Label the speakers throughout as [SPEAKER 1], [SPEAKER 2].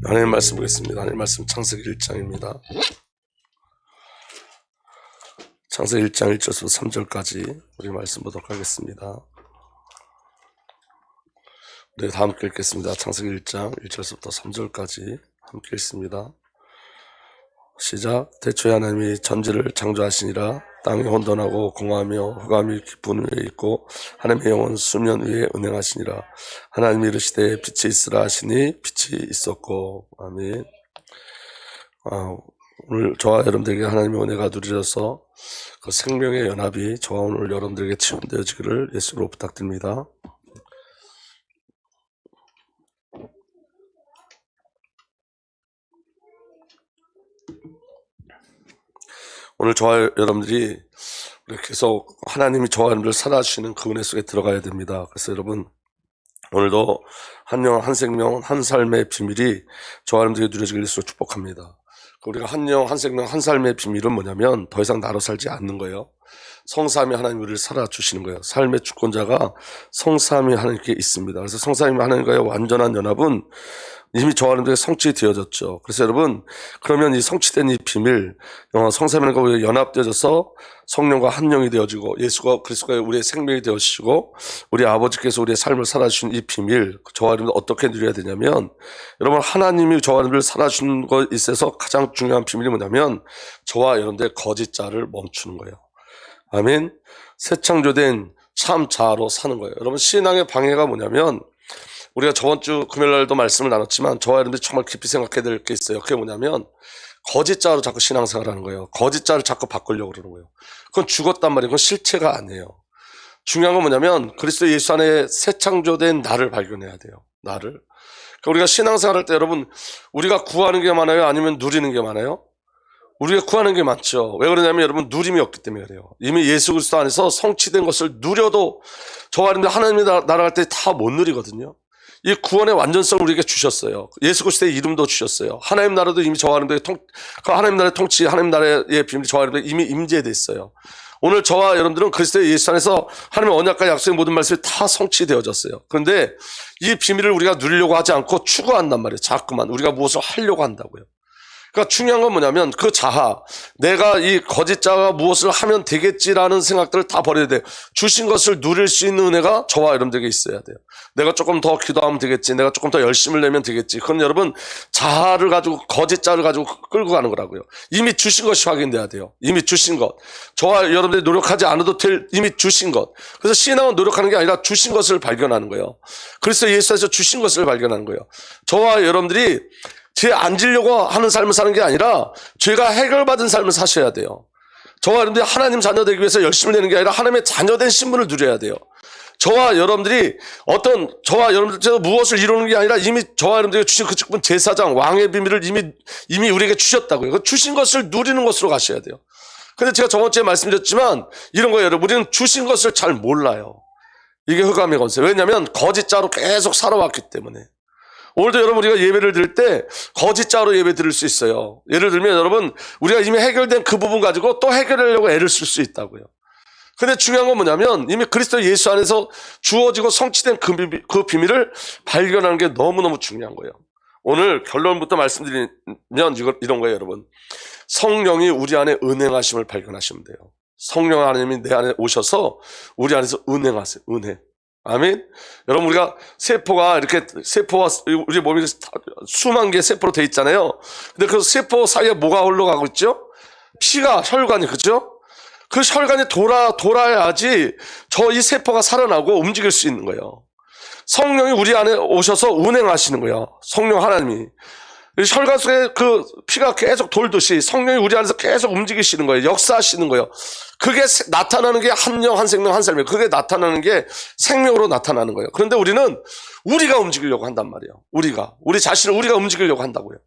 [SPEAKER 1] 하나님 말씀 보겠습니다. 하나님 말씀 창세기 1장입니다. 창세기 1장 1절부터 3절까지 우리 말씀 보도록 하겠습니다. 우리 다 함께 읽겠습니다. 창세기 1장 1절부터 3절까지 함께 읽습니다. 시작. 태초에 하나님이 천지를 창조하시니라. 땅이 혼돈하고 공허하며 흑암이 깊은 위에 있고 하나님의 영은 수면 위에 운행하시니라. 하나님이 이르시되 빛이 있으라 하시니 빛이 있었고. 아멘. 오늘 저와 여러분들에게 하나님의 은혜가 누려져서 그 생명의 연합이 저와 오늘 여러분들에게 체험되어지기를 예수로 부탁드립니다. 오늘 저와 여러분들이 계속 하나님이 저와 여러분들 살아주시는 그 은혜 속에 들어가야 됩니다. 그래서 여러분 오늘도 한 영, 한 생명, 한 삶의 비밀이 저와 여러분들에게 누려지길 예수로 축복합니다. 우리가 한 영, 한 생명, 한 삶의 비밀은 뭐냐면 더 이상 나로 살지 않는 거예요. 성삼위 하나님 우리를 살아주시는 거예요. 삶의 주권자가 성삼위 하나님께 있습니다. 그래서 성삼위 하나님과의 완전한 연합은 이미 저와 여러분들에게 성취되어졌죠. 그래서 여러분 그러면 이 성취된 이 비밀 성삼위 하나님과 연합되어져서 성령과 한 영이 되어지고 예수가 그리스도가 우리의 생명이 되어지시고 우리 아버지께서 우리의 삶을 살아주신 이 비밀 저와 여러분들 어떻게 누려야 되냐면 여러분 하나님이 저와 여러분들 살아주신 것에 있어서 가장 중요한 비밀이 뭐냐면 저와 여러분들의 거짓자를 멈추는 거예요. 아멘. 새 창조된 참 자아로 사는 거예요. 여러분 신앙의 방해가 뭐냐면 우리가 저번 주 금요일날도 말씀을 나눴지만 저와 여러분들이 정말 깊이 생각해야 될 게 있어요. 그게 뭐냐면 거짓자로 자꾸 신앙생활을 하는 거예요. 거짓자를 자꾸 바꾸려고 그러는 거예요. 그건 죽었단 말이에요. 그건 실체가 아니에요. 중요한 건 뭐냐면 그리스도 예수 안에 새 창조된 나를 발견해야 돼요. 나를. 그러니까 우리가 신앙생활 할 때 여러분 우리가 구하는 게 많아요? 아니면 누리는 게 많아요? 우리가 구하는 게 많죠. 왜 그러냐면 여러분 누림이 없기 때문에 그래요. 이미 예수 그리스도 안에서 성취된 것을 누려도 저와 여러분들 하나님의 나라 갈 때 다 못 누리거든요. 이 구원의 완전성을 우리에게 주셨어요. 예수 그리스도의 이름도 주셨어요. 하나님 나라도 이미 저와 여러분들의 하나님 나라의 통치, 하나님 나라의 비밀이 저와 여러분들 이미 임재되어 있어요. 오늘 저와 여러분들은 그리스도의 예수 안에서 하나님의 언약과 약속의 모든 말씀이 다 성취되어졌어요. 그런데 이 비밀을 우리가 누리려고 하지 않고 추구한단 말이에요. 자꾸만 우리가 무엇을 하려고 한다고요. 그러니까 중요한 건 뭐냐면 그 자아, 내가 이 거짓자가 무엇을 하면 되겠지라는 생각들을 다 버려야 돼요. 주신 것을 누릴 수 있는 은혜가 저와 여러분들에게 있어야 돼요. 내가 조금 더 기도하면 되겠지, 내가 조금 더 열심을 내면 되겠지. 그건 여러분 자아를 가지고 거짓자를 가지고 끌고 가는 거라고요. 이미 주신 것이 확인돼야 돼요. 이미 주신 것. 저와 여러분들이 노력하지 않아도 될 이미 주신 것. 그래서 신앙은 노력하는 게 아니라 주신 것을 발견하는 거예요. 그래서 예수에서 주신 것을 발견하는 거예요. 저와 여러분들이 죄 안 지려고 하는 삶을 사는 게 아니라 죄가 해결받은 삶을 사셔야 돼요. 저와 여러분들이 하나님 자녀 되기 위해서 열심을 내는 게 아니라 하나님의 자녀된 신분을 누려야 돼요. 저와 여러분들이 저와 여러분들께서 무엇을 이루는 게 아니라 이미 저와 여러분들에게 주신 그 직분 제사장 왕의 비밀을 이미 우리에게 주셨다고요. 그 주신 것을 누리는 것으로 가셔야 돼요. 근데 제가 저번 주에 말씀드렸지만 이런 거예요. 여러분 우리는 주신 것을 잘 몰라요. 이게 흑암의 권세. 왜냐하면 거짓자로 계속 살아왔기 때문에. 오늘도 여러분 우리가 예배를 드릴 때 거짓자로 예배 드릴 수 있어요. 예를 들면 여러분 우리가 이미 해결된 그 부분 가지고 또 해결하려고 애를 쓸 수 있다고요. 근데 중요한 건 뭐냐면 이미 그리스도 예수 안에서 주어지고 성취된 그 비밀을 발견하는 게 너무너무 중요한 거예요. 오늘 결론부터 말씀드리면 이런 거예요. 여러분 성령이 우리 안에 은행하심을 발견하시면 돼요. 성령 하나님이 내 안에 오셔서 우리 안에서 은행하세요. 은행. 아멘. 여러분 우리가 세포가 이렇게 세포와 우리 몸이 수만 개의 세포로 돼 있잖아요. 근데 그 세포 사이에 뭐가 흘러가고 있죠? 피가 혈관이 그죠? 그 혈관이 돌아야지 이 세포가 살아나고 움직일 수 있는 거예요. 성령이 우리 안에 오셔서 운행하시는 거예요. 성령 하나님이. 혈관 속에 그 피가 계속 돌듯이 성령이 우리 안에서 계속 움직이시는 거예요. 역사하시는 거예요. 그게 나타나는 게 한 영, 한 생명, 한 삶이에요. 그게 나타나는 게 생명으로 나타나는 거예요. 그런데 우리는 우리가 움직이려고 한단 말이에요. 우리 자신을 우리가 움직이려고 한다고요.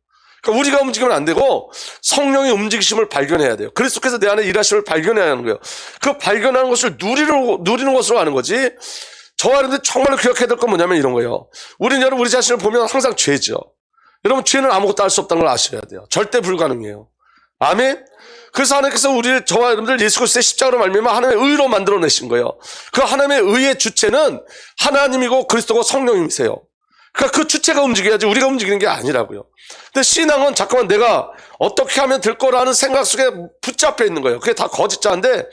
[SPEAKER 1] 그러니까 우리가 움직이면 안 되고 성령의 움직이심을 발견해야 돼요. 그리스도께서 내 안에 일하심을 발견해야 하는 거예요. 그 발견하는 것을 누리는 것으로 하는 거지. 저와 여러분들 정말로 기억해야 될 건 뭐냐면 이런 거예요. 우리는 여러분 우리 자신을 보면 항상 죄죠. 여러분 죄는 아무것도 할 수 없다는 걸 아셔야 돼요. 절대 불가능해요. 아멘. 그래서 하나님께서 저와 여러분들 예수 그리스도의 십자가로 말미암아 하나님의 의로 만들어내신 거예요. 그 하나님의 의의 주체는 하나님이고 그리스도고 성령님이세요. 그러니까 그 주체가 움직여야지 우리가 움직이는 게 아니라고요. 근데 신앙은 잠깐만 내가 어떻게 하면 될 거라는 생각 속에 붙잡혀 있는 거예요. 그게 다 거짓자인데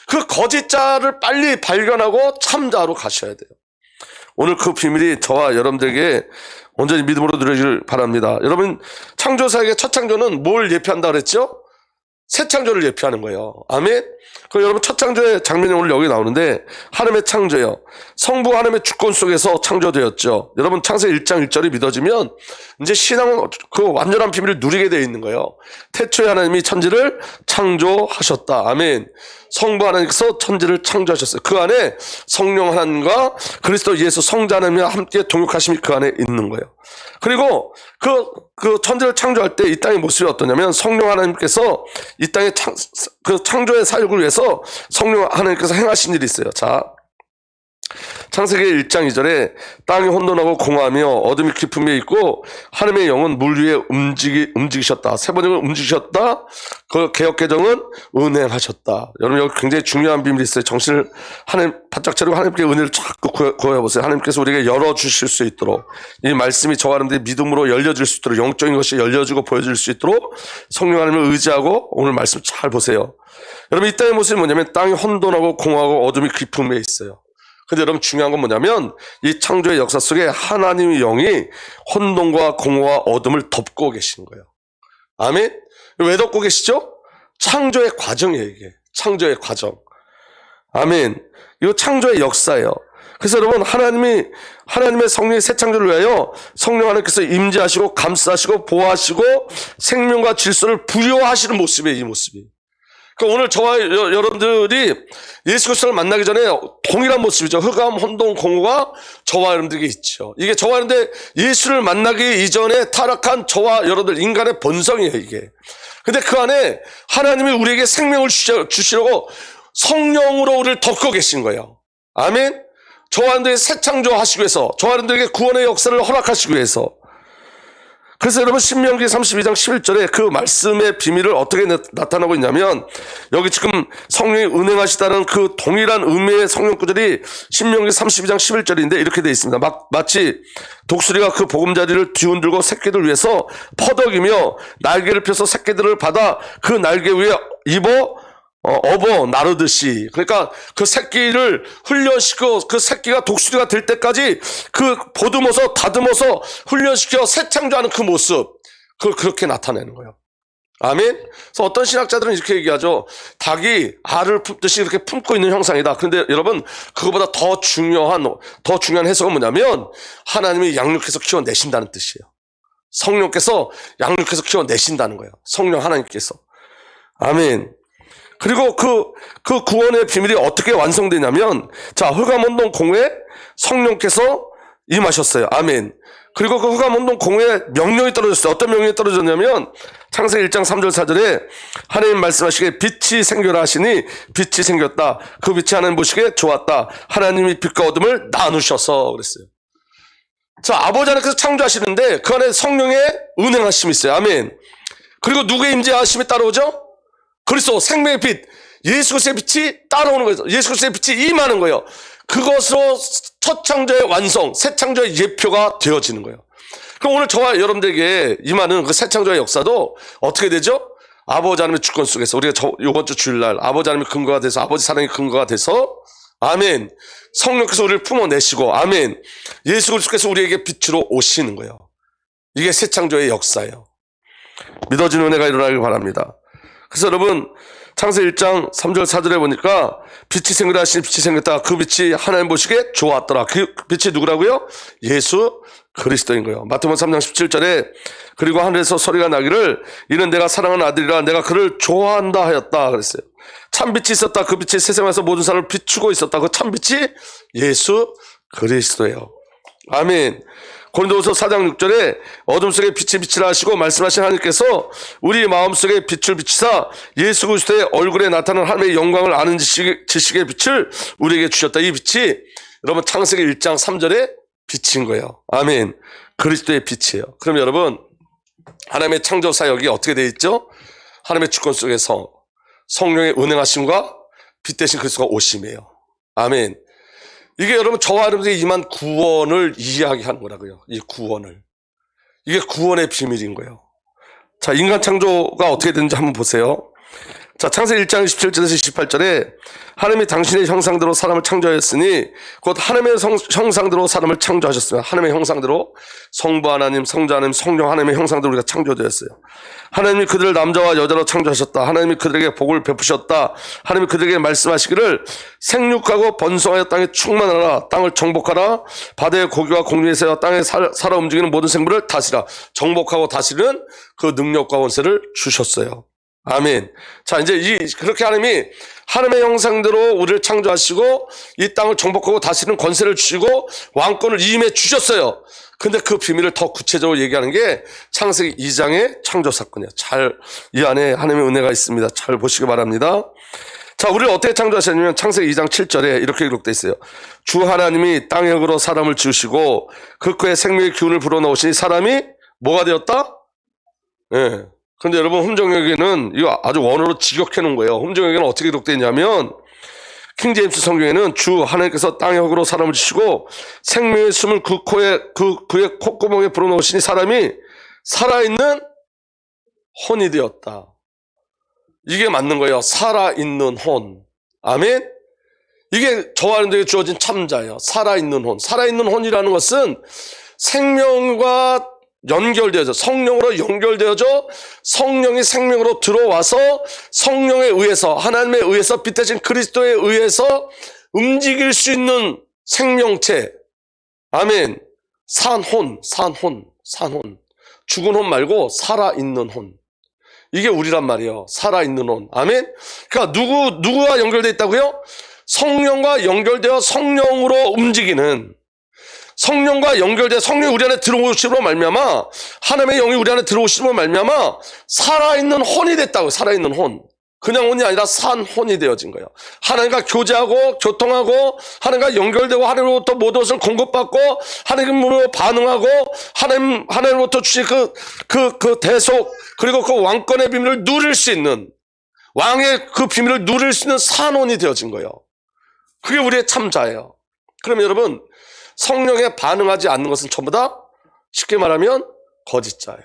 [SPEAKER 1] 그 거짓자를 빨리 발견하고 참자로 가셔야 돼요. 오늘 그 비밀이 저와 여러분들에게 온전히 믿음으로 누려지길 바랍니다. 여러분, 창조사역의 첫 창조는 뭘 예표한다 그랬죠? 새 창조를 예표하는 거예요. 아멘. 그럼 여러분 첫 창조의 장면이 오늘 여기 나오는데 하나님의 창조예요. 성부 하나님의 주권 속에서 창조되었죠. 여러분 창세기 1장 1절이 믿어지면 이제 신앙은 그 완전한 비밀을 누리게 되어 있는 거예요. 태초에 하나님이 천지를 창조하셨다. 아멘. 성부 하나님께서 천지를 창조하셨어요. 그 안에 성령 하나님과 그리스도 예수 성자 하나님과 함께 동역하심이 그 안에 있는 거예요. 그리고 그 천지를 창조할 때 이 땅의 모습이 어떠냐면 성령 하나님께서 이 땅의 그 창조의 사역을 위해서 성령 하나님께서 행하신 일이 있어요. 자, 창세기 1장 2절에 땅이 혼돈하고 공허하며 어둠이 깊음에 있고 하나님의 영은 물 위에 움직이셨다. 세 번역은 움직이셨다. 그 개역개정은 은행하셨다. 여러분 여기 굉장히 중요한 비밀이 있어요. 정신을 하나님 바짝 차리고 하나님께 은혜를 자꾸 구해보세요. 하나님께서 우리에게 열어주실 수 있도록 이 말씀이 저와 여러분들의 믿음으로 열려질 수 있도록 영적인 것이 열려지고 보여질 수 있도록 성령 하나님을 의지하고 오늘 말씀 잘 보세요. 여러분 이 땅의 모습이 뭐냐면 땅이 혼돈하고 공허하고 어둠이 깊음에 있어요. 근데 여러분 중요한 건 뭐냐면 이 창조의 역사 속에 하나님의 영이 혼돈과 공허와 어둠을 덮고 계시는 거예요. 아멘? 왜 덮고 계시죠? 창조의 과정이에요, 이게. 창조의 과정. 아멘. 이거 창조의 역사예요. 그래서 여러분 하나님의 성령의 새 창조를 위하여 성령 하나님께서 임재하시고 감싸시고 보호하시고 생명과 질서를 부여하시는 모습이에요, 이 모습이. 그러니까 오늘 저와 여러분들이 예수 그리스도를 만나기 전에 동일한 모습이죠. 흑암, 혼돈, 공허가 저와 여러분들에게 있죠. 이게 저와 여러분들 예수를 만나기 이전에 타락한 저와 여러분들 인간의 본성이에요, 이게. 근데 그 안에 하나님이 우리에게 생명을 주시려고 성령으로 우리를 덮고 계신 거예요. 아멘. 저와 여러분들에게 새 창조하시기 위해서, 저와 여러분들에게 구원의 역사를 허락하시기 위해서. 그래서 여러분 신명기 32장 11절에 그 말씀의 비밀을 어떻게 나타나고 있냐면 여기 지금 성령이 운행하시다는 그 동일한 의미의 성령 구절이 신명기 32장 11절인데 이렇게 되어 있습니다. 마치 독수리가 그 보금자리를 뒤흔들고 새끼들 위해서 퍼덕이며 날개를 펴서 새끼들을 받아 그 날개 위에 업어 나르듯이. 그러니까 그 새끼를 훈련시켜 그 새끼가 독수리가 될 때까지 그 보듬어서 다듬어서 훈련시켜 새 창조하는 그 모습, 그걸 그렇게 나타내는 거예요. 아멘. 그래서 어떤 신학자들은 이렇게 얘기하죠. 닭이 알을 품듯이 이렇게 품고 있는 형상이다. 그런데 여러분 그거보다 더 중요한 해석은 뭐냐면 하나님이 양육해서 키워내신다는 뜻이에요. 성령께서 양육해서 키워내신다는 거예요. 성령 하나님께서. 아멘. 그리고 그 구원의 비밀이 어떻게 완성되냐면, 자, 흑암, 혼돈, 공허에 성령께서 임하셨어요. 아멘. 그리고 그 흑암, 혼돈, 공허에 명령이 떨어졌어요. 어떤 명령이 떨어졌냐면, 창세기 1장 3절 4절에 하나님 말씀하시기에 빛이 생겨라 하시니 빛이 생겼다. 그 빛이 하나님 보시기에 좋았다. 하나님이 빛과 어둠을 나누셔서 그랬어요. 자, 아버지 하나님께서 창조하시는데 그 안에 성령의 운행하심이 있어요. 아멘. 그리고 누구의 임재하심이 따라오죠? 그리스도 생명의 빛, 예수 그리스도의 빛이 따라오는 거예요. 예수 그리스도의 빛이 임하는 거예요. 그것으로 첫 창조의 완성, 새 창조의 예표가 되어지는 거예요. 그럼 오늘 저와 여러분들에게 임하는 그 새 창조의 역사도 어떻게 되죠? 아버지 하나님의 주권 속에서 우리가 이번 주 주일날 아버지 하나님의 근거가 돼서 아버지 사랑의 근거가 돼서 아멘. 성령께서 우리를 품어내시고 아멘. 예수 그리스도께서 우리에게 빛으로 오시는 거예요. 이게 새 창조의 역사예요. 믿어지는 은혜가 일어나길 바랍니다. 그래서 여러분 창세기 1장 3절 4절에 보니까 빛이 생기라 하시니 빛이 생겼다. 그 빛이 하나님 보시기에 좋았더라. 그 빛이 누구라고요? 예수 그리스도인 거예요. 마태복음 3장 17절에 그리고 하늘에서 소리가 나기를 이는 내가 사랑하는 아들이라 내가 그를 좋아한다 하였다 그랬어요. 참빛이 있었다. 그 빛이 세상에서 모든 사람을 비추고 있었다. 그 참빛이 예수 그리스도예요. 아멘. 고린도후서 4장 6절에 어둠 속에 빛이 비치라 하시고 말씀하신 하나님께서 우리 마음속에 빛을 비치사 예수 그리스도의 얼굴에 나타난 하나님의 영광을 아는 지식의 빛을 우리에게 주셨다. 이 빛이 여러분 창세기 1장 3절에 빛인 거예요. 아멘. 그리스도의 빛이에요. 그럼 여러분 하나님의 창조 사역이 어떻게 되어 있죠? 하나님의 주권 속에서 성령의 운행하심과 빛 대신 그리스도가 오심이에요. 아멘. 이게 여러분 저와 여러분들이 임한 구원을 이야기하는 거라고요. 이 구원을. 이게 구원의 비밀인 거예요. 자, 인간 창조가 어떻게 되는지 한번 보세요. 자, 창세기 1장 17절에서 28절에 하나님이 당신의 형상대로 사람을 창조하였으니 곧 하나님의 형상대로 사람을 창조하셨으며 하나님의 형상대로 성부 하나님, 성자 하나님, 성령 하나님의 형상대로 우리가 창조되었어요. 하나님이 그들을 남자와 여자로 창조하셨다. 하나님이 그들에게 복을 베푸셨다. 하나님이 그들에게 말씀하시기를 생육하고 번성하여 땅에 충만하라. 땅을 정복하라. 바다의 고기와 공중에서 땅에 살아 움직이는 모든 생물을 다스리라. 정복하고 다스리는 그 능력과 권세를 주셨어요. 아멘. 자, 이제 그렇게 하나님의 형상대로 우리를 창조하시고 이 땅을 정복하고 다스리는 권세를 주시고 왕권을 이임해 주셨어요. 근데 그 비밀을 더 구체적으로 얘기하는 게 창세기 2장의 창조 사건이에요. 이 안에 하나님의 은혜가 있습니다. 잘 보시기 바랍니다. 자, 우리를 어떻게 창조하셨냐면 창세기 2장 7절에 이렇게 기록되어 있어요. 주 하나님이 땅의 흙으로 사람을 지으시고 그 코에 생명의 기운을 불어넣으시니 사람이 뭐가 되었다? 예. 근데 여러분 흠정역에는 이거 아주 원어로 직역해 놓은 거예요. 흠정역에는 어떻게 기록되어 있냐면 킹제임스 성경에는 주 하나님께서 땅의 흙으로 사람을 지시고 생명의 숨을 그의 콧구멍에 불어넣으시니 사람이 살아있는 혼이 되었다. 이게 맞는 거예요. 살아있는 혼. 아멘. 이게 저와 여러분들에게 주어진 참자예요. 살아있는 혼. 살아있는 혼이라는 것은 생명과 연결되어져 성령으로 연결되어져 성령이 생명으로 들어와서 성령에 의해서 하나님에 의해서 빛대신 그리스도에 의해서 움직일 수 있는 생명체. 아멘. 산혼. 죽은 혼 말고 살아있는 혼. 이게 우리란 말이에요. 살아있는 혼. 아멘. 그러니까 누구와 연결되어 있다고요? 성령과 연결되어 성령으로 움직이는, 성령과 연결돼 성령이 우리 안에 들어오심으로 말미암아 하나님의 영이 우리 안에 들어오심으로 말미암아 살아있는 혼이 됐다고. 살아있는 혼. 그냥 혼이 아니라 산 혼이 되어진 거예요. 하나님과 교제하고 교통하고 하나님과 연결되고 하나님으로부터 모든 것을 공급받고 하나님으로 반응하고 하나님으로부터 주신 그 대속 그리고 그 왕권의 비밀을 누릴 수 있는, 왕의 그 비밀을 누릴 수 있는 산혼이 되어진 거예요. 그게 우리의 참자예요. 그러면 여러분 성령에 반응하지 않는 것은 전부 다 쉽게 말하면 거짓자예요.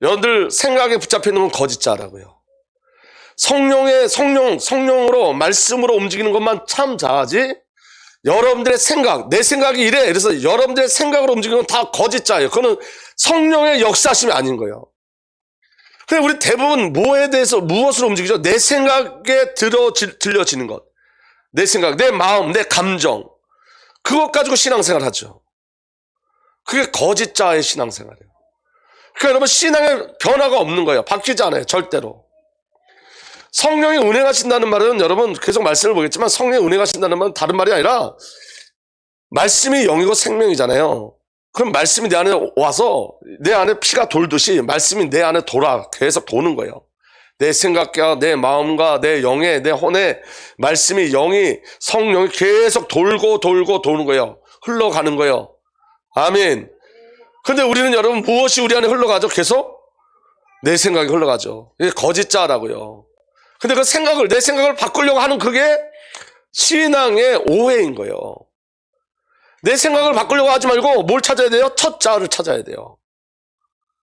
[SPEAKER 1] 여러분들 생각에 붙잡혀 있는 건 거짓자라고요. 성령으로 말씀으로 움직이는 것만 참자지 여러분들의 생각, 내 생각이 이래. 그래서 여러분들의 생각으로 움직이는 건 다 거짓자예요. 그거는 성령의 역사심이 아닌 거예요. 근데 우리 대부분 무엇으로 움직이죠? 내 생각에 들려지는 것. 내 생각, 내 마음, 내 감정. 그것 가지고 신앙생활 하죠. 그게 거짓자의 신앙생활이에요. 그러니까 여러분 신앙에 변화가 없는 거예요. 바뀌지 않아요. 절대로. 성령이 운행하신다는 말은 여러분 계속 말씀을 보겠지만 성령이 운행하신다는 말은 다른 말이 아니라 말씀이 영이고 생명이잖아요. 그럼 말씀이 내 안에 와서 내 안에 피가 돌듯이 말씀이 내 안에 계속 도는 거예요. 내 생각과 내 마음과 내 영에 내 혼에 말씀이 영이 성령이 계속 돌고 도는 거예요. 흘러가는 거예요. 아멘. 근데 우리는 여러분 무엇이 우리 안에 흘러가죠? 계속 내 생각이 흘러가죠. 이게 거짓자라고요. 근데 내 생각을 바꾸려고 하는 그게 신앙의 오해인 거예요. 내 생각을 바꾸려고 하지 말고 뭘 찾아야 돼요? 첫 자아를 찾아야 돼요.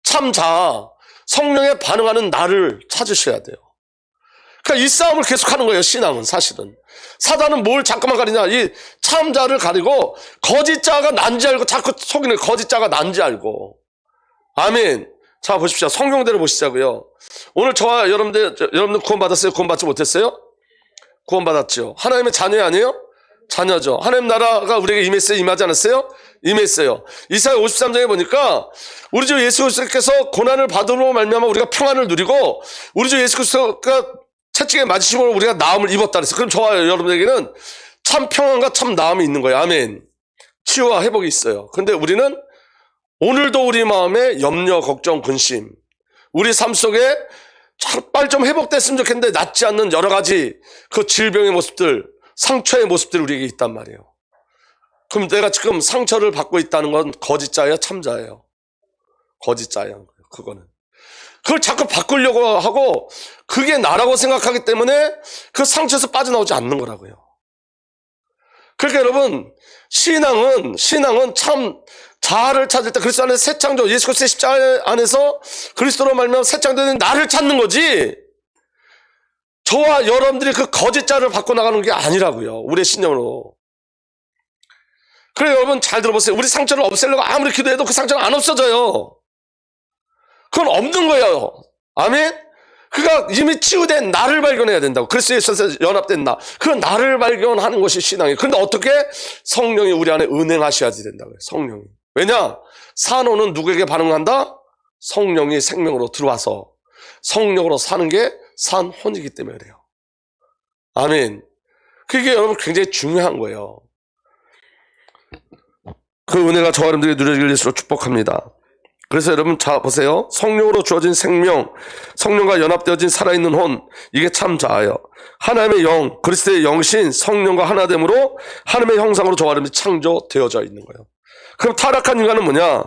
[SPEAKER 1] 참자. 성령에 반응하는 나를 찾으셔야 돼요. 그러니까 이 싸움을 계속하는 거예요. 신앙은 사실은. 사단은 뭘 자꾸만 가리냐. 이 참자를 가리고 거짓자가 난지 알고 자꾸 속이는 거짓자가 난지 알고. 아멘. 자 보십시오. 성경대로 보시자고요. 오늘 저와 여러분들 구원받았어요? 구원받지 못했어요? 구원받았죠. 하나님의 자녀 아니에요? 자녀죠. 하나님 나라가 우리에게 임했어요? 임하지 않았어요? 임했어요. 이사야 53장에 보니까 우리 주 예수 그리스도께서 고난을 받음으로 말미암아 우리가 평안을 누리고 우리 주 예수 그리스도가 채찍에 맞으심으로 우리가 나음을 입었다 그랬어요. 그럼 저와 여러분에게는 참 평안과 참 나음이 있는 거예요. 아멘. 치유와 회복이 있어요. 근데 우리는 오늘도 우리 마음에 염려, 걱정, 근심, 우리 삶 속에 빨리 좀 회복됐으면 좋겠는데 낫지 않는 여러 가지 그 질병의 모습들, 상처의 모습들이 우리에게 있단 말이에요. 그럼 내가 지금 상처를 받고 있다는 건 거짓자예요? 참자예요? 거짓자예요. 그거는. 그걸 자꾸 바꾸려고 하고 그게 나라고 생각하기 때문에 그 상처에서 빠져나오지 않는 거라고요. 그러니까 여러분, 신앙은 참 자아를 찾을 때 그리스도 안에서 새 창조, 예수 그리스도의 십자가 안에서 그리스도로 말미암아 새 창조된 나를 찾는 거지, 저와 여러분들이 그 거짓 자를 바꿔 나가는 게 아니라고요. 우리의 신념으로. 그래, 여러분 잘 들어보세요. 우리 상처를 없애려고 아무리 기도해도 그 상처는 안 없어져요. 그건 없는 거예요. 아멘? 그가 이미 치유된 나를 발견해야 된다고. 그리스도 예수에서 연합된 나, 그 나를 발견하는 것이 신앙이에요. 그런데 어떻게? 성령이 우리 안에 은행하셔야 된다고요. 성령이. 왜냐? 산호는 누구에게 반응한다? 성령이 생명으로 들어와서 성령으로 사는 게 산혼이기 때문에 그래요. 아멘. 그게 여러분 굉장히 중요한 거예요. 그 은혜가 저와 여러분들이 누려질 예수로 축복합니다. 그래서 여러분 자 보세요. 성령으로 주어진 생명, 성령과 연합되어진 살아있는 혼, 이게 참 자아예요. 하나님의 영, 그리스도의 영신, 성령과 하나됨으로 하나님의 형상으로 저와 여러분들이 창조되어져 있는 거예요. 그럼 타락한 인간은 뭐냐?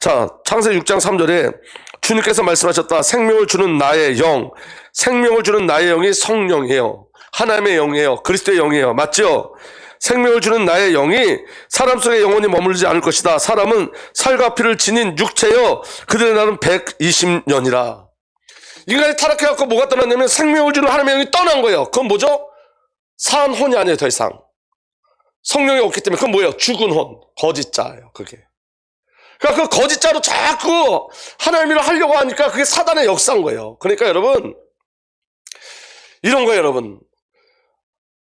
[SPEAKER 1] 자, 창세기 6장 3절에 주님께서 말씀하셨다. 생명을 주는 나의 영, 생명을 주는 나의 영이 성령이에요. 하나님의 영이에요. 그리스도의 영이에요. 맞죠? 생명을 주는 나의 영이 사람 속에 영원히 머물지 않을 것이다. 사람은 살과 피를 지닌 육체여 그들의 날은 120년이라. 인간이 타락해갖고 뭐가 떠났냐면 생명을 주는 하나님의 영이 떠난 거예요. 그건 뭐죠? 산혼이 아니에요. 더 이상 성령이 없기 때문에. 그건 뭐예요? 죽은 혼, 거짓자예요. 그게. 그러니까 그 거짓자로 자꾸 하나님 일을 하려고 하니까 그게 사단의 역사인 거예요. 그러니까 여러분, 이런 거예요. 여러분,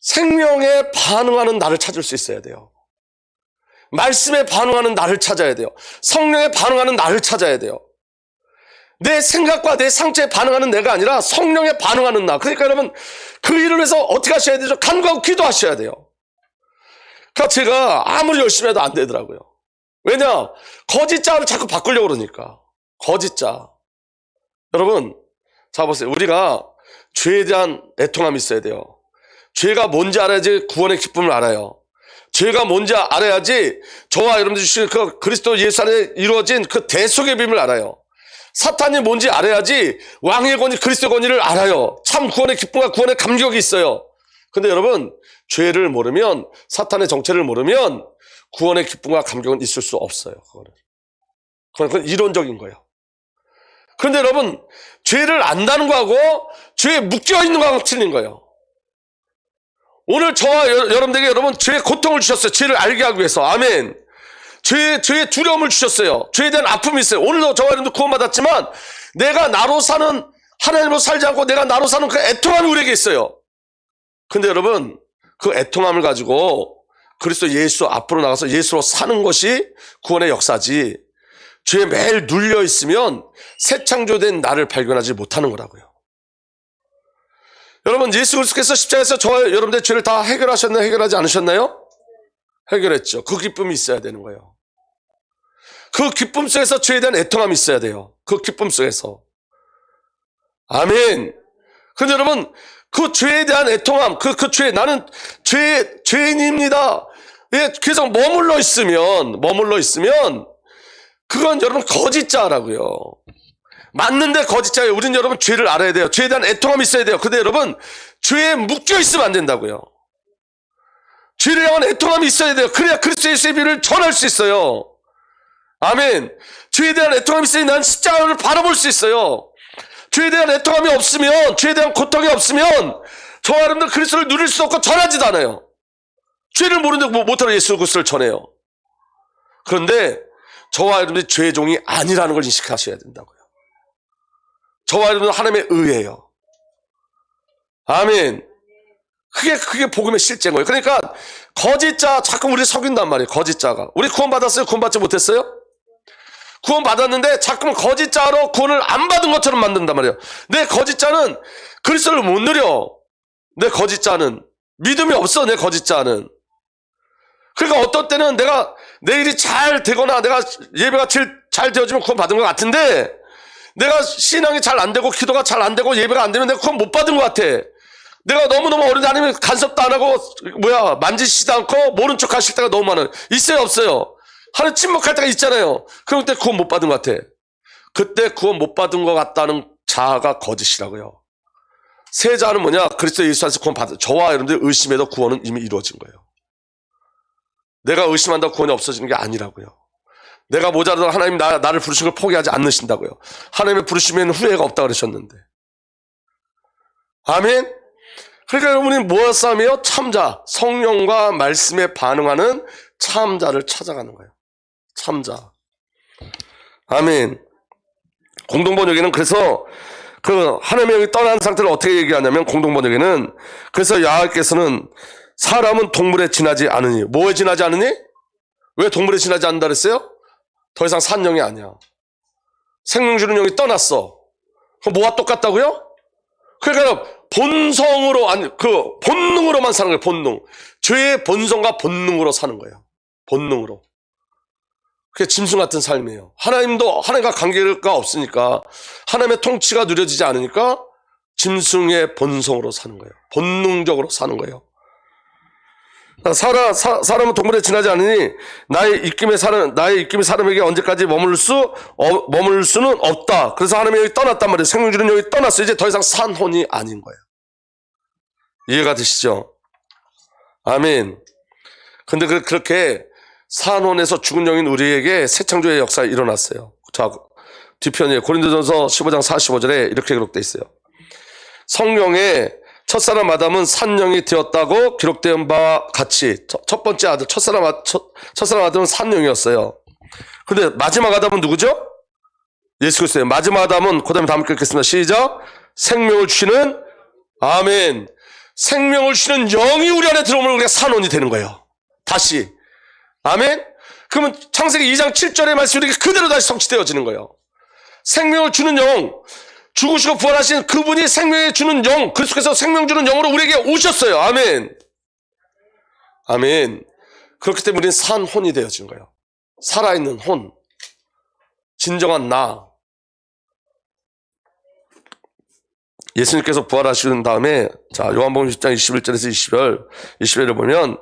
[SPEAKER 1] 생명에 반응하는 나를 찾을 수 있어야 돼요. 말씀에 반응하는 나를 찾아야 돼요. 성령에 반응하는 나를 찾아야 돼요. 내 생각과 내 상처에 반응하는 내가 아니라 성령에 반응하는 나. 그러니까 여러분, 그 일을 위해서 어떻게 하셔야 되죠? 간구하고 기도하셔야 돼요. 그러니까 제가 아무리 열심히 해도 안 되더라고요. 왜냐? 거짓자를 자꾸 바꾸려고 그러니까. 거짓자. 여러분, 자 보세요. 우리가 죄에 대한 애통함이 있어야 돼요. 죄가 뭔지 알아야지 구원의 기쁨을 알아요. 죄가 뭔지 알아야지 저와 여러분들 주신 그 그리스도 예수 안에 이루어진 그 대속의 비밀을 알아요. 사탄이 뭔지 알아야지 왕의 권위, 그리스도의 권위를 알아요. 참 구원의 기쁨과 구원의 감격이 있어요. 근데 여러분, 죄를 모르면, 사탄의 정체를 모르면 구원의 기쁨과 감격은 있을 수 없어요. 그건 이론적인 거예요. 그런데 여러분, 죄를 안다는 거하고 죄에 묶여있는 거하고 틀린 거예요. 오늘 저와 여러분들에게 여러분 죄의 고통을 주셨어요. 죄를 알게 하기 위해서. 아멘. 죄의 두려움을 주셨어요. 죄에 대한 아픔이 있어요. 오늘도 저와 여러분들 구원받았지만 내가 나로 사는, 하나님으로 살지 않고 내가 나로 사는 그 애통함이 우리에게 있어요. 근데 여러분, 그 애통함을 가지고 그리스도 예수 앞으로 나가서 예수로 사는 것이 구원의 역사지, 죄에 매일 눌려 있으면 새 창조된 나를 발견하지 못하는 거라고요. 여러분, 예수 그리스도께서 십자가에서 저와 여러분들의 죄를 다 해결하셨나요? 해결하지 않으셨나요? 해결했죠. 그 기쁨이 있어야 되는 거예요. 그 기쁨 속에서 죄에 대한 애통함이 있어야 돼요. 그 기쁨 속에서. 아멘. 근데 여러분, 그 죄에 대한 애통함, 그 죄, 나는 죄인입니다. 예, 계속 머물러 있으면, 그건 여러분 거짓자라고요. 맞는데 거짓자예요. 우린 여러분 죄를 알아야 돼요. 죄에 대한 애통함이 있어야 돼요. 근데 여러분, 죄에 묶여 있으면 안 된다고요. 죄를 향한 애통함이 있어야 돼요. 그래야 그리스도 예수의 비밀을 전할 수 있어요. 아멘. 죄에 대한 애통함이 있어야 난 십자가를 바라볼 수 있어요. 죄에 대한 애통함이 없으면, 죄에 대한 고통이 없으면 저와 여러분들 그리스도를 누릴 수 없고 전하지도 않아요. 죄를 모르는데 못하는 예수 그리스도를 전해요. 그런데 저와 여러분들이 죄의 종이 아니라는 걸 인식하셔야 된다고요. 저와 여러분은 하나님의 의예요. 아멘. 그게 복음의 실제인 거예요. 그러니까 거짓자 자꾸 우리 속인단 말이에요. 거짓자가. 우리 구원 받았어요? 구원 받지 못했어요? 구원 받았는데 자꾸만 거짓자로 구원을 안 받은 것처럼 만든단 말이에요. 내 거짓자는 그리스도를 못 누려. 내 거짓자는 믿음이 없어. 내 거짓자는. 그러니까 어떤 때는 내가 내 일이 잘 되거나 내가 예배가 잘 되어지면 구원 받은 것 같은데, 내가 신앙이 잘 안 되고 기도가 잘 안 되고 예배가 안 되면 내가 구원 못 받은 것 같아. 내가 너무너무 어른데 하나님이 간섭도 안 하고 만지시지도 않고 모른 척 하실 때가 너무 많아요. 있어요? 없어요? 하나님 침묵할 때가 있잖아요. 그럼 그때 구원 못 받은 것 같아. 그때 구원 못 받은 것 같다는 자아가 거짓이라고요. 새 자아는 뭐냐? 그리스도 예수 안에서 구원 받은, 저와 여러분들 의심해도 구원은 이미 이루어진 거예요. 내가 의심한다고 구원이 없어지는 게 아니라고요. 내가 모자라도 하나님 나를 부르신 걸 포기하지 않으신다고요. 하나님의 부르심에는 후회가 없다 그러셨는데. 아멘. 그러니까 여러분이 뭐야 싸움이에요? 참자. 성령과 말씀에 반응하는 참자를 찾아가는 거예요. 참자. 아멘. 공동번역에는 그래서 그 하나님의 영이 떠난 상태를 어떻게 얘기하냐면 공동번역에는 그래서 여호와께서는 사람은 동물에 지나지 않으니. 뭐에 지나지 않으니? 왜 동물에 지나지 않는다 그랬어요? 더 이상 산 영이 아니야. 생명 주는 영이 떠났어. 그럼 뭐와 똑같다고요? 그러니까 본성으로 아니 그 본능으로만 사는 거예요. 본능. 죄의 본성과 본능으로 사는 거예요. 본능으로. 그게 짐승 같은 삶이에요. 하나님과 관계가 없으니까 하나님의 통치가 누려지지 않으니까 짐승의 본성으로 사는 거예요. 본능적으로 사는 거예요. 사람은 동물에 지나지 않으니 나의 입김이 사람에게 언제까지 머물 수는 없다. 그래서 하나님의 영이 떠났단 말이에요. 생명 주는 영이 떠났어요. 이제 더 이상 산혼이 아닌 거예요. 이해가 되시죠? 아멘. 근데 그렇게 산혼에서 죽은 영인 우리에게 새 창조의 역사가 일어났어요. 자, 뒤편에 고린도전서 15장 45절에 이렇게 기록되어 있어요. 성령의 첫사람 아담은 산영이 되었다고 기록된 바와 같이 첫 번째 아들 첫사람 아담은 산영이었어요. 그런데 마지막 아담은 누구죠? 예수 그리스도예요. 마지막 아담은 그 다음에 다음 읽겠습니다. 시작. 생명을 주시는 아멘. 생명을 주시는 영이 우리 안에 들어오면 우리가 산원이 되는 거예요. 다시 아멘. 그러면 창세기 2장 7절의 말씀이 이렇게 그대로 다시 성취되어지는 거예요. 생명을 주는 영, 죽으시고 부활하신 그분이 생명을 주는 영, 그리스도께서 생명 주는 영으로 우리에게 오셨어요. 아멘. 아멘. 그렇기 때문에 우리는 산혼이 되어지는 거예요. 살아있는 혼, 진정한 나. 예수님께서 부활하신 다음에 자 요한복음 10장 21절에서 20절을 보면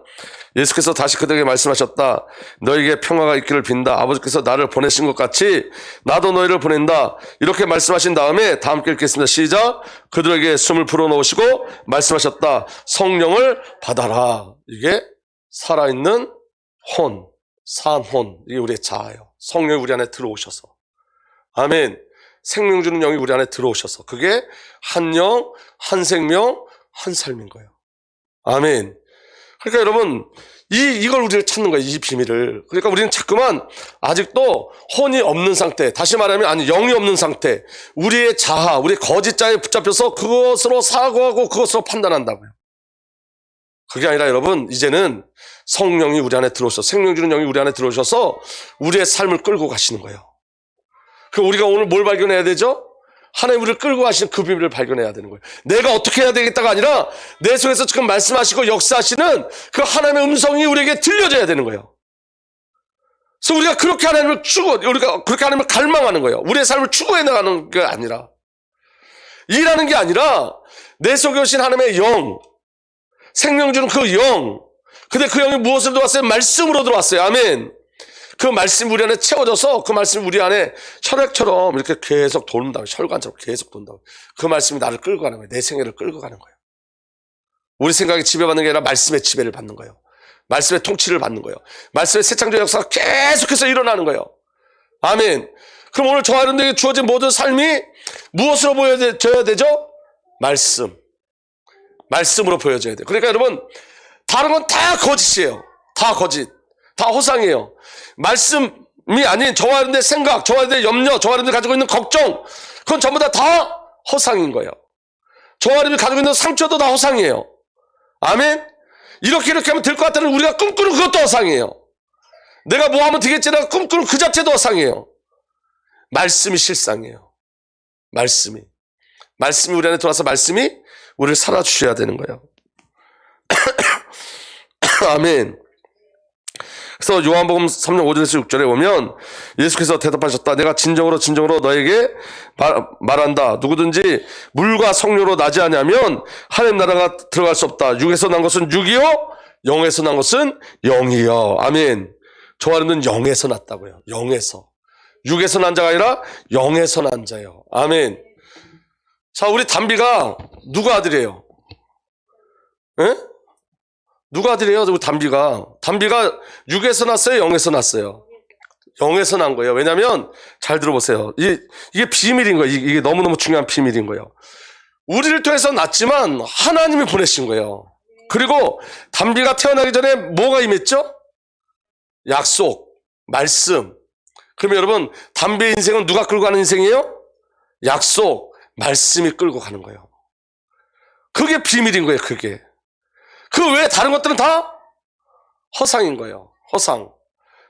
[SPEAKER 1] 예수께서 다시 그들에게 말씀하셨다. 너에게 평화가 있기를 빈다. 아버지께서 나를 보내신 것 같이 나도 너희를 보낸다. 이렇게 말씀하신 다음에 다 함께 읽겠습니다. 시작. 그들에게 숨을 불어넣으시고 말씀하셨다. 성령을 받아라. 이게 살아있는 혼, 산혼. 이게 우리의 자아예요. 성령이 우리 안에 들어오셔서. 아멘. 생명 주는 영이 우리 안에 들어오셔서 그게 한 영, 한 생명, 한 삶인 거예요. 아멘. 그러니까 여러분 이걸 우리를 찾는 거예요. 이 비밀을. 그러니까 우리는 자꾸만 아직도 혼이 없는 상태, 다시 말하면 아니 영이 없는 상태, 우리의 자아, 우리의 거짓 자아에 붙잡혀서 그것으로 사고하고 그것으로 판단한다고요. 그게 아니라 여러분 이제는 성령이 우리 안에 들어오셔서 생명 주는 영이 우리 안에 들어오셔서 우리의 삶을 끌고 가시는 거예요. 그럼 우리가 오늘 뭘 발견해야 되죠? 하나님 우리를 끌고 가시는 그 비밀을 발견해야 되는 거예요. 내가 어떻게 해야 되겠다가 아니라 내 속에서 지금 말씀하시고 역사하시는 그 하나님의 음성이 우리에게 들려져야 되는 거예요. 그래서 우리가 그렇게 우리가 그렇게 하나님을 갈망하는 거예요. 우리의 삶을 추구해 나가는 게 아니라 일하는 게 아니라 내 속에 오신 하나님의 영, 생명 주는 그 영. 근데 그 영이 무엇으로 들어왔어요? 말씀으로 들어왔어요. 아멘. 그 말씀이 우리 안에 채워져서 그 말씀이 우리 안에 혈액처럼 이렇게 계속 돈다고, 혈관처럼 계속 돈다고. 그 말씀이 나를 끌고 가는 거예요. 내 생애를 끌고 가는 거예요. 우리 생각에 지배받는 게 아니라 말씀의 지배를 받는 거예요. 말씀의 통치를 받는 거예요. 말씀의 새창조 역사가 계속해서 일어나는 거예요. 아멘. 그럼 오늘 저와 여러분에게 주어진 모든 삶이 무엇으로 보여져야 되죠? 말씀. 말씀으로 보여져야 돼요. 그러니까 여러분 다른 건 다 거짓이에요. 다 거짓. 다 허상이에요. 말씀이 아닌 저와 여러분의 생각, 저와 여러분의 염려, 저와 여러분이 가지고 있는 걱정, 그건 전부 다 허상인 거예요. 저와 여러분이 가지고 있는 상처도 다 허상이에요. 아멘? 이렇게 하면 될 것 같다는 우리가 꿈꾸는 그것도 허상이에요. 내가 뭐 하면 되겠지라고 꿈꾸는 그 자체도 허상이에요. 말씀이 실상이에요. 말씀이 우리 안에 들어와서 말씀이 우리를 살아주셔야 되는 거예요. 아멘. 그래서 요한복음 3장 5절에서 6절에 보면 예수께서 대답하셨다. 내가 진정으로 너에게 말한다. 누구든지 물과 성령으로 나지 않으면 하나님 나라가 들어갈 수 없다. 육에서 난 것은 육이요, 영에서 난 것은 영이요. 아멘. 저와 여러분은 영에서 났다고요. 영에서. 육에서 난 자가 아니라 영에서 난 자예요. 아멘. 자, 우리 담비가 누구 아들이에요? 에? 누가 아들이에요? 담비가 6에서 났어요? 0에서 났어요? 0에서 난 거예요. 왜냐면 잘 들어보세요. 이게 비밀인 거예요. 이게 너무너무 중요한 비밀인 거예요. 우리를 통해서 났지만 하나님이 보내신 거예요. 그리고 담비가 태어나기 전에 뭐가 임했죠? 약속, 말씀. 그러면 여러분, 담비의 인생은 누가 끌고 가는 인생이에요? 약속, 말씀이 끌고 가는 거예요. 그게 비밀인 거예요. 그게. 그 외에 다른 것들은 다 허상인 거예요. 허상.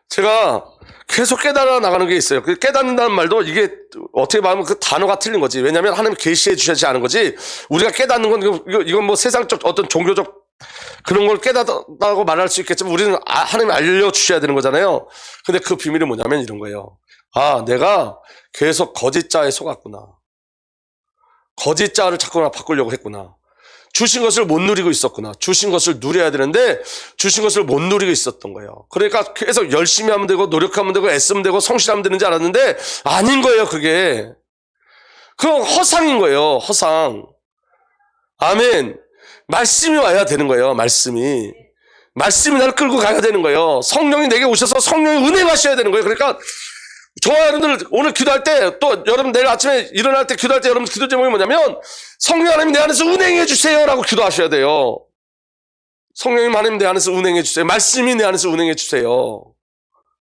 [SPEAKER 1] 제가 계속 깨달아 나가는 게 있어요. 그 깨닫는다는 말도 이게 어떻게 말하면 그 단어가 틀린 거지. 왜냐하면 하나님 계시해 주시지 않은 거지. 우리가 깨닫는 건 이건 뭐 세상적 어떤 종교적 그런 걸 깨닫다고 말할 수 있겠지만 우리는 하나님이 알려주셔야 되는 거잖아요. 근데 그 비밀이 뭐냐면 이런 거예요. 아, 내가 계속 거짓자에 속았구나. 거짓자를 자꾸나 바꾸려고 했구나. 주신 것을 못 누리고 있었구나. 주신 것을 누려야 되는데 주신 것을 못 누리고 있었던 거예요. 그러니까 계속 열심히 하면 되고 노력하면 되고 애쓰면 되고 성실하면 되는 줄 알았는데 아닌 거예요. 그게. 그건 허상인 거예요. 허상. 아멘. 말씀이 와야 되는 거예요. 말씀이 나를 끌고 가야 되는 거예요. 성령이 내게 오셔서 성령이 운행하셔야 되는 거예요. 그러니까 저와 여러분들 오늘 기도할 때 또 여러분 내일 아침에 일어날 때 기도할 때 여러분 기도 제목이 뭐냐면 성령 하나님 내 안에서 운행해 주세요 라고 기도하셔야 돼요. 성령님 하나님 내 안에서 운행해 주세요. 말씀이 내 안에서 운행해 주세요.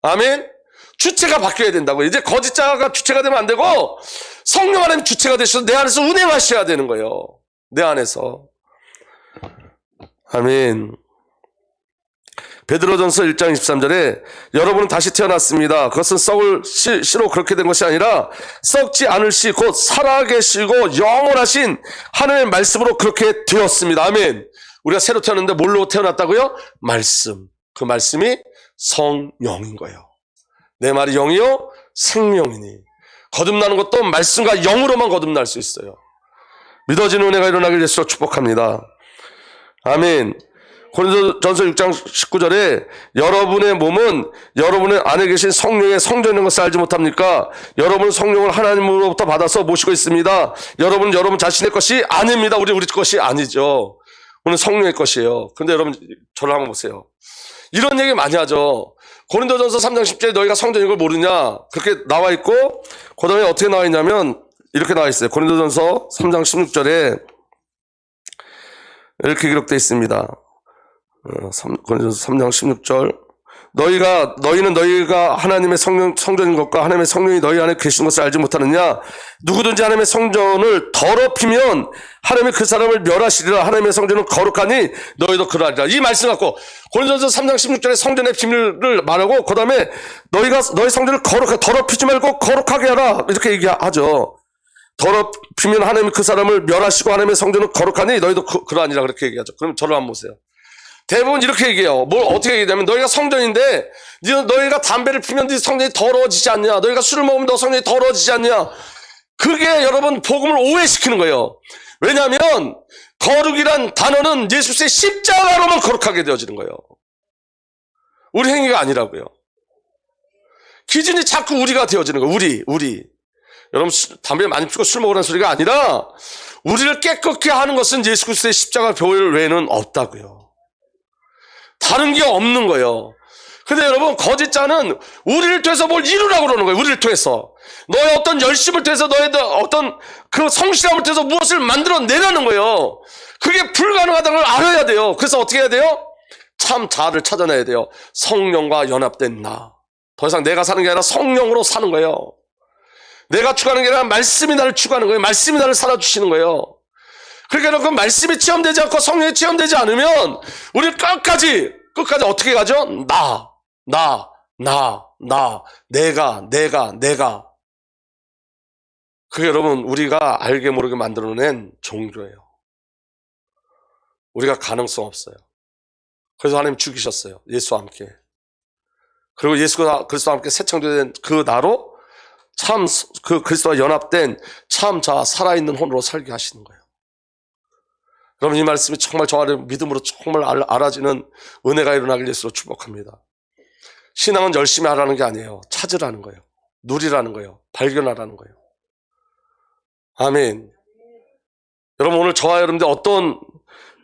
[SPEAKER 1] 아멘. 주체가 바뀌어야 된다고. 이제 거짓자가 주체가 되면 안 되고 성령 하나님 주체가 되셔서 내 안에서 운행하셔야 되는 거예요. 내 안에서. 아멘. 베드로전서 1장 23절에 여러분은 다시 태어났습니다. 그것은 썩을 씨로 그렇게 된 것이 아니라 썩지 않을 씨 곧 살아계시고 영원하신 하나님의 말씀으로 그렇게 되었습니다. 아멘. 우리가 새로 태어났는데 뭘로 태어났다고요? 말씀. 그 말씀이 성령인 거예요. 내 말이 영이요 생명이니. 거듭나는 것도 말씀과 영으로만 거듭날 수 있어요. 믿어지는 은혜가 일어나길 예수로 축복합니다. 아멘. 고린도전서 6장 19절에 여러분의 몸은 여러분의 안에 계신 성령의 성전인 것을 알지 못합니까? 여러분은 성령을 하나님으로부터 받아서 모시고 있습니다. 여러분은 여러분 자신의 것이 아닙니다. 우리 것이 아니죠. 오늘 성령의 것이에요. 근데 여러분 저를 한번 보세요. 이런 얘기 많이 하죠. 고린도전서 3장 10절에 너희가 성전인 걸 모르냐? 그렇게 나와 있고 그 다음에 어떻게 나와 있냐면 이렇게 나와 있어요. 고린도전서 3장 16절에 이렇게 기록되어 있습니다. 고린도전서 3장 16절 너희는 너희가 하나님의 성전인 것과 하나님의 성령이 너희 안에 계신 것을 알지 못하느냐? 누구든지 하나님의 성전을 더럽히면 하나님이 그 사람을 멸하시리라. 하나님의 성전은 거룩하니 너희도 그러하리라. 이 말씀 갖고 고린도전서 3장 16절에 성전의 비밀을 말하고 그 다음에 너희 성전을 더럽히지 말고 거룩하게 하라 이렇게 얘기하죠. 더럽히면 하나님이 그 사람을 멸하시고 하나님의 성전은 거룩하니 너희도 그러하니라 그렇게 얘기하죠. 그럼 저를 한번 보세요. 대부분 이렇게 얘기해요. 뭘 어떻게 얘기하냐면 너희가 성전인데 너희가 담배를 피면 네 성전이 더러워지지 않냐? 너희가 술을 먹으면 너 성전이 더러워지지 않냐? 그게 여러분 복음을 오해시키는 거예요. 왜냐하면 거룩이란 단어는 예수의 십자가로만 거룩하게 되어지는 거예요. 우리 행위가 아니라고요. 기준이 자꾸 우리가 되어지는 거예요. 우리. 여러분 담배 많이 피고 술 먹으라는 소리가 아니라 우리를 깨끗게 하는 것은 예수 그리스도의 십자가 보혈 외에는 없다고요. 다른 게 없는 거예요. 근데 여러분 거짓자는 우리를 통해서 뭘 이루라고 그러는 거예요. 우리를 통해서 너의 어떤 열심을 통해서 너의 어떤 그 성실함을 통해서 무엇을 만들어내라는 거예요. 그게 불가능하다는 걸 알아야 돼요. 그래서 어떻게 해야 돼요? 참 자아를 찾아내야 돼요. 성령과 연합된 나. 더 이상 내가 사는 게 아니라 성령으로 사는 거예요. 내가 추구하는 게 아니라 말씀이 나를 추구하는 거예요. 말씀이 나를 살아주시는 거예요. 그러니까 그 말씀이 체험되지 않고 성령이 체험되지 않으면 우리 끝까지 어떻게 가죠? 내가. 그게 여러분 우리가 알게 모르게 만들어낸 종교예요. 우리가 가능성 없어요. 그래서 하나님 죽이셨어요. 예수와 함께. 그리고 예수가 그리스도와 함께 새 창조된 그 나로 참 그 그리스도와 연합된 참 자 살아있는 혼으로 살게 하시는 거예요. 여러분 이 말씀이 정말 저와의 믿음으로 정말 알아지는 은혜가 일어나길 예수로 축복합니다. 신앙은 열심히 하라는 게 아니에요. 찾으라는 거예요. 누리라는 거예요. 발견하라는 거예요. 아멘. 여러분 오늘 저와 여러분들 어떤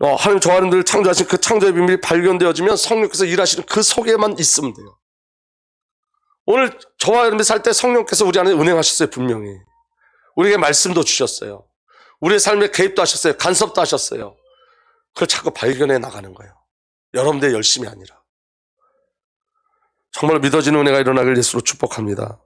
[SPEAKER 1] 하나님 저 사람들을 창조하신 그 창조의 비밀이 발견되어지면 성령께서 일하시는 그 속에만 있으면 돼요. 오늘 저와 여러분이 살 때 성령께서 우리 안에 운행하셨어요. 분명히. 우리에게 말씀도 주셨어요. 우리의 삶에 개입도 하셨어요. 간섭도 하셨어요. 그걸 자꾸 발견해 나가는 거예요. 여러분들의 열심이 아니라. 정말 믿어지는 은혜가 일어나길 예수로 축복합니다.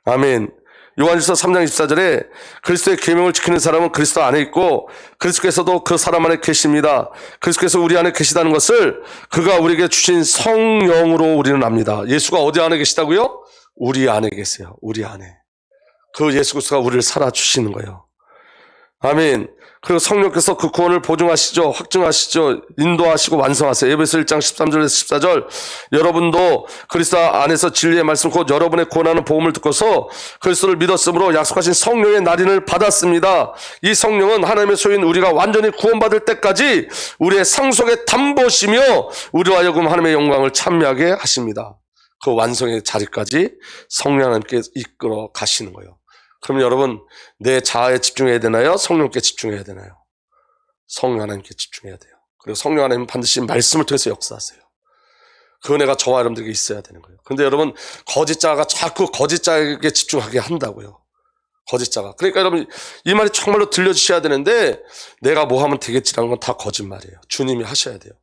[SPEAKER 1] 아멘. 요한일서 3장 24절에 그리스도의 계명을 지키는 사람은 그리스도 안에 있고 그리스도께서도 그 사람 안에 계십니다. 그리스도께서 우리 안에 계시다는 것을 그가 우리에게 주신 성령으로 우리는 압니다. 예수가 어디 안에 계시다고요? 우리 안에 계세요. 우리 안에. 그 예수 그리스도가 우리를 살아주시는 거예요. 아멘. 그리고 성령께서 그 구원을 보증하시죠. 확증하시죠. 인도하시고 완성하세요. 에베소 1장 13절에서 14절. 여러분도 그리스도 안에서 진리의 말씀 곧 여러분의 구원하는 복음을 듣고서 그리스도를 믿었으므로 약속하신 성령의 날인을 받았습니다. 이 성령은 하나님의 소유인 우리가 완전히 구원받을 때까지 우리의 상속의 담보시며 우리와 하여금 하나님의 영광을 찬미하게 하십니다. 그 완성의 자리까지 성령 하나님께 이끌어 가시는 거예요. 그럼 여러분 내 자아에 집중해야 되나요? 성령께 집중해야 되나요? 성령 하나님께 집중해야 돼요. 그리고 성령 하나님은 반드시 말씀을 통해서 역사하세요. 그 은혜가 저와 여러분들에게 있어야 되는 거예요. 그런데 여러분 거짓자가 자꾸 거짓자에게 집중하게 한다고요. 거짓자가. 그러니까 여러분 이 말이 정말로 들려주셔야 되는데 내가 뭐 하면 되겠지라는 건 다 거짓말이에요. 주님이 하셔야 돼요.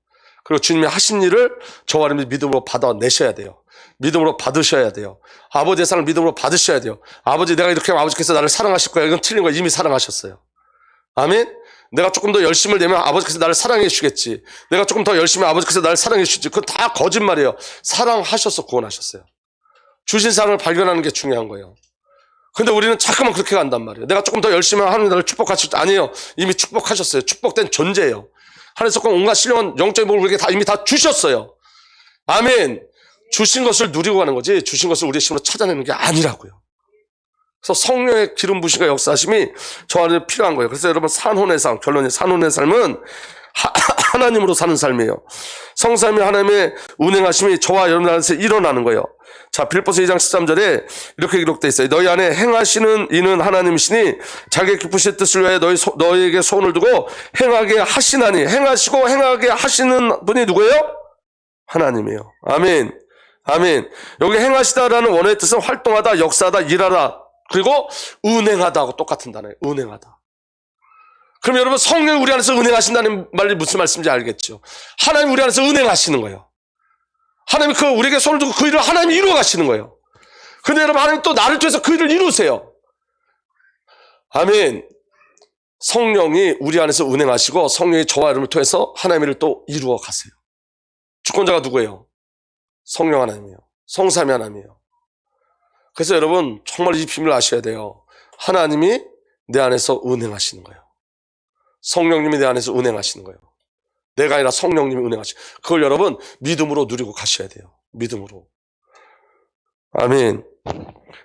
[SPEAKER 1] 그리고 주님이 하신 일을 저와 여러분이 믿음으로 받아내셔야 돼요. 믿음으로 받으셔야 돼요. 아버지의 사랑을 믿음으로 받으셔야 돼요. 아버지 내가 이렇게 하면 아버지께서 나를 사랑하실 거야. 이건 틀린 거야. 이미 사랑하셨어요. 아멘? 내가 조금 더 열심을 내면 아버지께서 나를 사랑해 주겠지. 내가 조금 더 열심히 하면 아버지께서 나를 사랑해 주겠지. 그건 다 거짓말이에요. 사랑하셔서 구원하셨어요. 주신 사랑을 발견하는 게 중요한 거예요. 근데 우리는 자꾸만 그렇게 간단 말이에요. 내가 조금 더 열심히 하면 하나님 나를 축복하실 때 아니에요. 이미 축복하셨어요. 축복된 존재예요. 하늘에서 온갖 신령한 영적인 복을 우리에게 이미 다 주셨어요. 아멘. 주신 것을 누리고 가는 거지 주신 것을 우리의 힘으로 찾아내는 게 아니라고요. 그래서 성령의 기름 부으심과 역사하심이 저 안에 필요한 거예요. 그래서 여러분 산혼의 삶, 결론이 산혼의 삶은 하나님으로 사는 삶이에요. 성삼위 하나님의 운행하심이 저와 여러분 안에서 일어나는 거예요. 자, 빌립보서 2장 13절에 이렇게 기록되어 있어요. 너희 안에 행하시는 이는 하나님이시니 자기의 기쁘신 뜻을 위하여 너희에게 소원을 두고 행하게 하시나니. 행하시고 행하게 하시는 분이 누구예요? 하나님이에요. 아멘. 아멘. 여기 행하시다라는 원어의 뜻은 활동하다, 역사하다, 일하다, 그리고 운행하다하고 똑같은 단어예요. 운행하다. 그럼 여러분 성령이 우리 안에서 운행하신다는 말이 무슨 말씀인지 알겠죠? 하나님 우리 안에서 운행하시는 거예요. 하나님이 우리에게 손을 두고 그 일을 하나님이 이루어 가시는 거예요. 근데 여러분 하나님 또 나를 통해서 그 일을 이루세요. 아멘. 성령이 우리 안에서 운행하시고 성령이 저와 여러분을 통해서 하나님의 일을 또 이루어 가세요. 주권자가 누구예요? 성령 하나님이에요. 성삼위 하나님이에요. 그래서 여러분 정말 이 비밀을 아셔야 돼요. 하나님이 내 안에서 운행하시는 거예요. 성령님이 내 안에서 운행하시는 거예요. 내가 아니라 성령님이 운행하시는 거예요. 그걸 여러분 믿음으로 누리고 가셔야 돼요. 믿음으로. 아멘.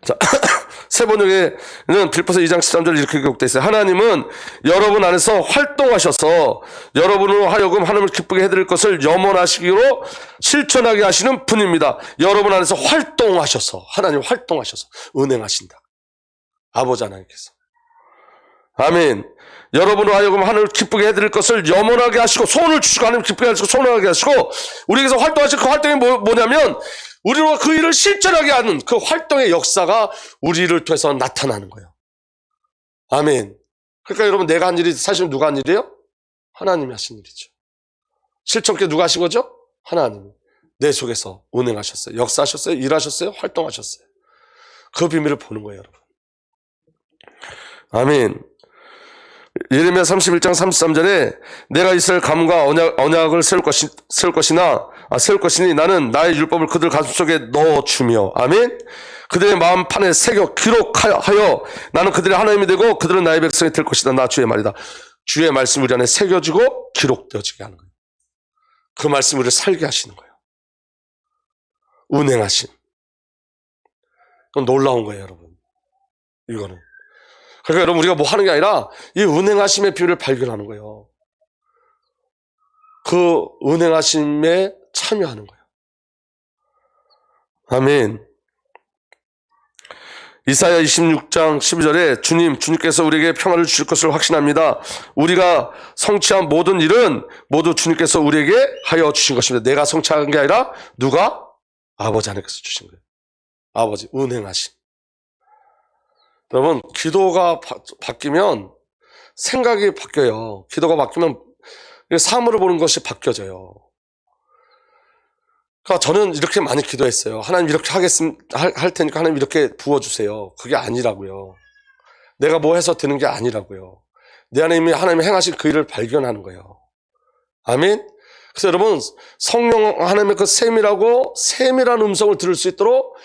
[SPEAKER 1] 자, 세 번역에는 빌립보서 2장 13절 이렇게 기록되어 있어요. 하나님은 여러분 안에서 활동하셔서 여러분으로 하여금 하나님을 기쁘게 해드릴 것을 염원하시기로 실천하게 하시는 분입니다. 여러분 안에서 활동하셔서 하나님 활동하셔서 운행하신다. 아버지 하나님께서. 아멘. 여러분으로 하여금 하나님을 기쁘게 해드릴 것을 염원하게 하시고 소원을 주시고 하나님 기쁘게 하시고 소원하게 하시고 우리에게서 활동하실 그 활동이 뭐냐면 우리가 그 일을 실천하게 하는 그 활동의 역사가 우리를 통해서 나타나는 거예요. 아멘. 그러니까 여러분 내가 한 일이 사실 누가 한 일이에요? 하나님이 하신 일이죠. 실천께 누가 하신 거죠? 하나님이. 내 속에서 운행하셨어요. 역사하셨어요. 일하셨어요. 활동하셨어요. 그 비밀을 보는 거예요, 여러분. 아멘. 예레미야 31장 33절에 내가 이스라엘 가문과 언약을 세울 것이니 나는 나의 율법을 그들 가슴속에 넣어주며 아멘. 그들의 마음판에 새겨 기록하여 나는 그들의 하나님이 되고 그들은 나의 백성이 될 것이다. 나 주의 말이다. 주의 말씀이 우리 안에 새겨지고 기록되어지게 하는 거예요. 그 말씀이 우리를 살게 하시는 거예요. 운행하심. 그건 놀라운 거예요, 여러분. 이거는. 그러니까 여러분 우리가 뭐 하는 게 아니라 이 운행하심의 비밀을 발견하는 거예요. 그 운행하심에 참여하는 거예요. 아멘. 이사야 26장 12절에 주님께서 우리에게 평안을 주실 것을 확신합니다. 우리가 성취한 모든 일은 모두 주님께서 우리에게 하여 주신 것입니다. 내가 성취한 게 아니라 누가? 아버지 하나님께서 주신 거예요. 아버지, 은행하신. 여러분, 기도가 바뀌면 생각이 바뀌어요. 기도가 바뀌면 삶으로 보는 것이 바뀌어져요. 그러니까 저는 이렇게 많이 기도했어요. 하나님 이렇게 할 테니까 하나님 이렇게 부어주세요. 그게 아니라고요. 내가 뭐 해서 되는 게 아니라고요. 내 안에 이미 하나님이 행하신 그 일을 발견하는 거예요. 아멘? 그래서 여러분, 성령 하나님의 그 세밀한 음성을 들을 수 있도록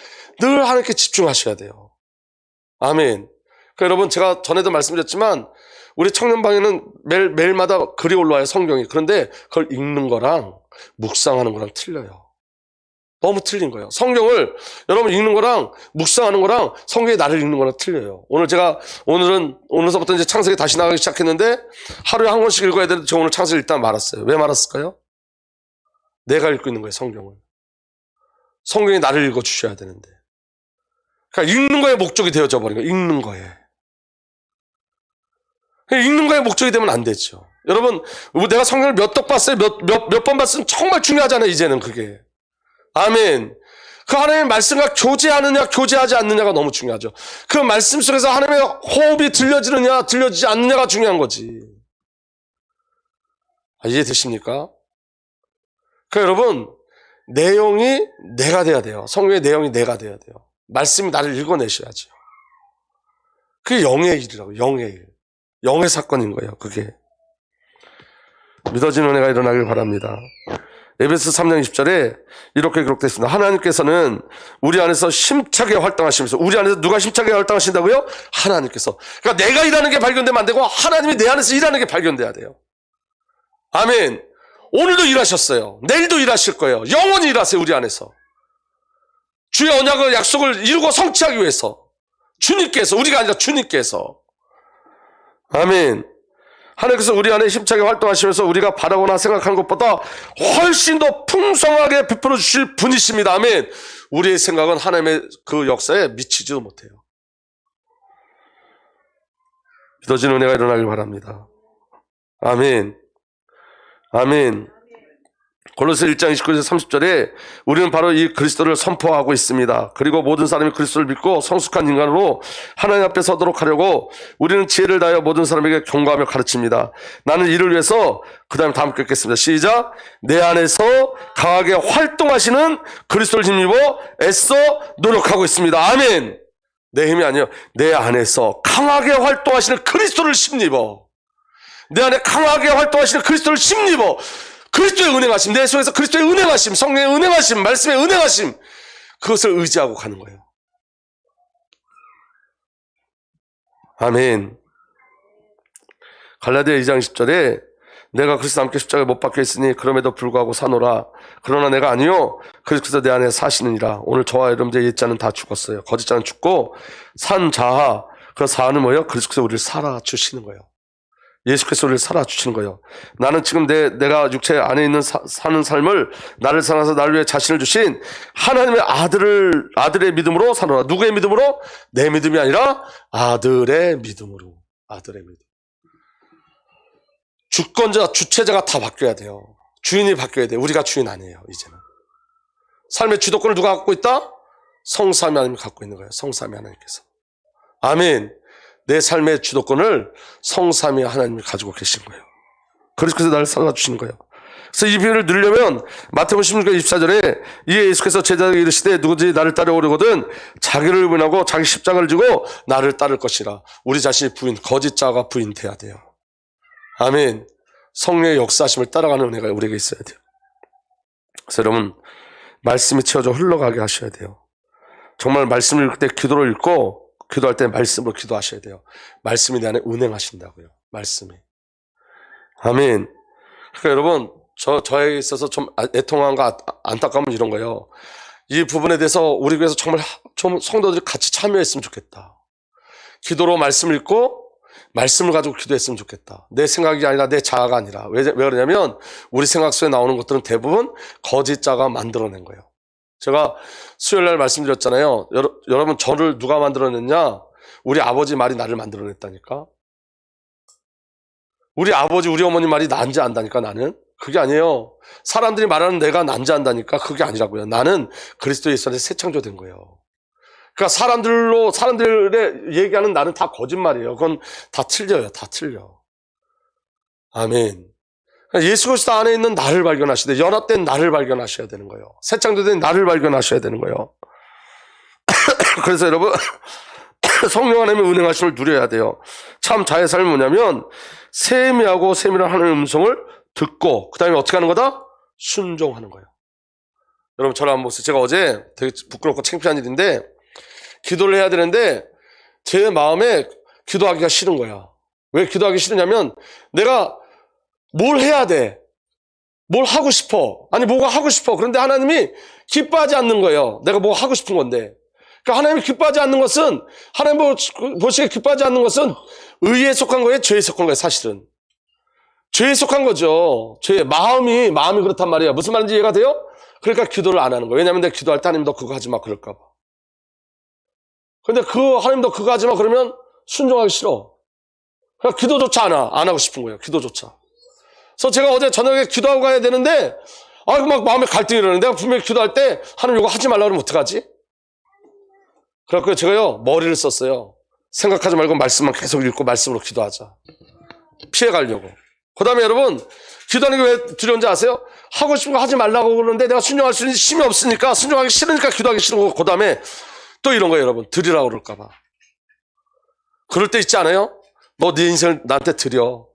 [SPEAKER 1] 늘 하나님께 집중하셔야 돼요. 아멘. 그러니까 여러분, 제가 전에도 말씀드렸지만 우리 청년방에는 매일마다 글이 올라와요, 성경이. 그런데 그걸 읽는 거랑 묵상하는 거랑 틀려요. 너무 틀린 거예요. 성경을 여러분 읽는 거랑 묵상하는 거랑 성경의 나를 읽는 거랑 틀려요. 오늘서부터 이제 창세기 다시 나가기 시작했는데 하루에 한 권씩 읽어야 되는데 저 오늘 창세기 읽다 말았어요. 왜 말았을까요? 내가 읽고 있는 거예요, 성경을. 성경이 나를 읽어 주셔야 되는데. 그러니까 읽는 거에 목적이 되어져 버린 거예요. 읽는 거에. 읽는 거에 목적이 되면 안 되죠. 여러분, 내가 성경을 몇 덕 봤어요? 몇 번 봤으면 정말 중요하잖아요, 이제는 그게. 아멘. 그 하나님의 말씀과 교제하느냐, 교제하지 않느냐가 너무 중요하죠. 그 말씀 속에서 하나님의 호흡이 들려지느냐, 들려지지 않느냐가 중요한 거지. 이해되십니까? 그러니까 여러분, 내용이 내가 돼야 돼요. 성경의 내용이 내가 돼야 돼요. 말씀이 나를 읽어내셔야죠. 그게 영의 일이라고, 영의 일. 영의 사건인 거예요, 그게. 믿어지는 은혜가 일어나길 바랍니다. 에베소 3장 20절에 이렇게 기록되어 있습니다. 하나님께서는 우리 안에서 힘차게 활동하시면서, 우리 안에서 누가 힘차게 활동하신다고요? 하나님께서. 그러니까 내가 일하는 게 발견되면 안 되고 하나님이 내 안에서 일하는 게 발견돼야 돼요. 아멘. 오늘도 일하셨어요. 내일도 일하실 거예요. 영원히 일하세요, 우리 안에서. 주의 언약의 약속을 이루고 성취하기 위해서. 주님께서, 우리가 아니라 주님께서. 아멘. 하나님께서 우리 안에 힘차게 활동하시면서 우리가 바라거나 생각하는 것보다 훨씬 더 풍성하게 베풀어 주실 분이십니다. 아멘. 우리의 생각은 하나님의 그 역사에 미치지도 못해요. 믿어지는 은혜가 일어나길 바랍니다. 아멘. 아멘. 골로새 1장 29절 30절에 우리는 바로 이 그리스도를 선포하고 있습니다. 그리고 모든 사람이 그리스도를 믿고 성숙한 인간으로 하나님 앞에 서도록 하려고 우리는 지혜를 다하여 모든 사람에게 경고하며 가르칩니다. 나는 이를 위해서 그 다음에 다 함께 읽겠습니다. 시작. 내 안에서 강하게 활동하시는 그리스도를 힘입어 애써 노력하고 있습니다. 아멘. 내 힘이 아니에요. 내 안에서 강하게 활동하시는 그리스도를 힘입어. 내 안에 강하게 활동하시는 그리스도를 힘입어. 그리스도의 은행하심, 내 속에서 그리스도의 은행하심, 성령의 은행하심, 말씀의 은행하심, 그것을 의지하고 가는 거예요. 아멘. 갈라디아 2장 10절에 내가 그리스도 함께 십자가에 못 박혀 있으니 그럼에도 불구하고 사노라. 그러나 내가 아니요 그리스도 내 안에 사시느니라. 오늘 저와 여러분들의 옛자는 다 죽었어요. 거짓자는 죽고 산 자아, 그 사는 뭐예요? 그리스도께서 우리를 살아주시는 거예요. 예수께서 우리를 살아주시는 거예요. 나는 지금 내가 육체 안에 있는 사는 삶을 나를 사랑해서 나를 위해 자신을 주신 하나님의 아들의 믿음으로 사노라. 누구의 믿음으로? 내 믿음이 아니라 아들의 믿음으로. 아들의 믿음. 주권자, 주체자가 다 바뀌어야 돼요. 주인이 바뀌어야 돼요. 우리가 주인 아니에요, 이제는. 삶의 주도권을 누가 갖고 있다? 성삼위 하나님이 갖고 있는 거예요. 성삼위 하나님께서. 아멘. 내 삶의 주도권을 성삼위 하나님이 가지고 계신 거예요. 그래서 나를 살아주시는 거예요. 그래서 이 비유를 누리려면 마태복음 16장 24절에 이에 예수께서 제자들에게 이르시되 누구든지 나를 따르오려거든 자기를 부인하고 자기 십자가를 지고 나를 따를 것이라. 우리 자신이 거짓자가 부인돼야 돼요. 아멘. 성령의 역사하심을 따라가는 은혜가 우리에게 있어야 돼요. 그래서 여러분, 말씀이 채워져 흘러가게 하셔야 돼요. 정말 말씀을 읽을 때 기도를 읽고 기도할 때 말씀으로 기도하셔야 돼요. 말씀이 내 안에 운행하신다고요. 말씀이. 아멘. 그러니까 여러분, 저에게 있어서 좀 애통함과 안타까움은 이런 거예요. 이 부분에 대해서 우리 교회에서 정말 좀 성도들이 같이 참여했으면 좋겠다. 기도로 말씀을 읽고 말씀을 가지고 기도했으면 좋겠다. 내 생각이 아니라 내 자아가 아니라. 왜 그러냐면 우리 생각 속에 나오는 것들은 대부분 거짓자가 만들어낸 거예요. 제가 수요일날 말씀드렸잖아요. 여러분 저를 누가 만들어냈냐? 우리 아버지 말이 나를 만들어냈다니까. 우리 아버지 우리 어머니 말이 난지 안다니까. 나는 그게 아니에요. 사람들이 말하는 내가 난지 안다니까. 그게 아니라고요. 나는 그리스도 예수 안에서 새 창조된 거예요. 그러니까 사람들의 얘기하는 나는 다 거짓말이에요. 그건 다 틀려요. 다 틀려. 아멘. 예수 그리스도 안에 있는 나를 발견하시되 연합된 나를 발견하셔야 되는 거예요. 새 창조된 나를 발견하셔야 되는 거예요. 그래서 여러분 성령 하나님의 운행하심을 누려야 돼요. 참 자의 삶이 뭐냐면 세미하고 세밀한 하나님의 음성을 듣고 그 다음에 어떻게 하는 거다? 순종하는 거예요. 여러분 저를 한번 보세요. 제가 어제 되게 부끄럽고 창피한 일인데 기도를 해야 되는데 제 마음에 기도하기가 싫은 거야. 왜 기도하기 싫으냐면 내가 뭘 해야 돼? 뭘 하고 싶어? 아니 뭐가 하고 싶어. 그런데 하나님이 기뻐하지 않는 거예요. 내가 뭐 하고 싶은 건데. 그러니까 하나님이 기뻐하지 않는 것은 하나님 보시기에 기뻐하지 않는 것은 의에 속한 거예요? 죄에 속한 거예요? 사실은 죄에 속한 거죠. 죄 마음이 그렇단 말이야. 무슨 말인지 이해가 돼요? 그러니까 기도를 안 하는 거예요. 왜냐하면 내가 기도할 때 하나님 너 그거 하지 마 그럴까 봐. 근데 하나님 너 그거 하지 마 그러면 순종하기 싫어. 그러니까 기도조차 안 하고 싶은 거예요. 기도조차. 그래서 제가 어제 저녁에 기도하고 가야 되는데 막 마음에 갈등이 일어나는데 내가 분명히 기도할 때 하나님 이거 하지 말라고 그러면 어떡하지? 그래서 제가요 머리를 썼어요. 생각하지 말고 말씀만 계속 읽고 말씀으로 기도하자. 피해가려고. 그 다음에 여러분 기도하는 게 왜 두려운지 아세요? 하고 싶은 거 하지 말라고 그러는데 내가 순종할 수 있는 힘이 없으니까 순종하기 싫으니까 기도하기 싫은 거고 그 다음에 또 이런 거예요. 여러분 드리라고 그럴까 봐. 그럴 때 있지 않아요? 너 네 인생을 나한테 드려.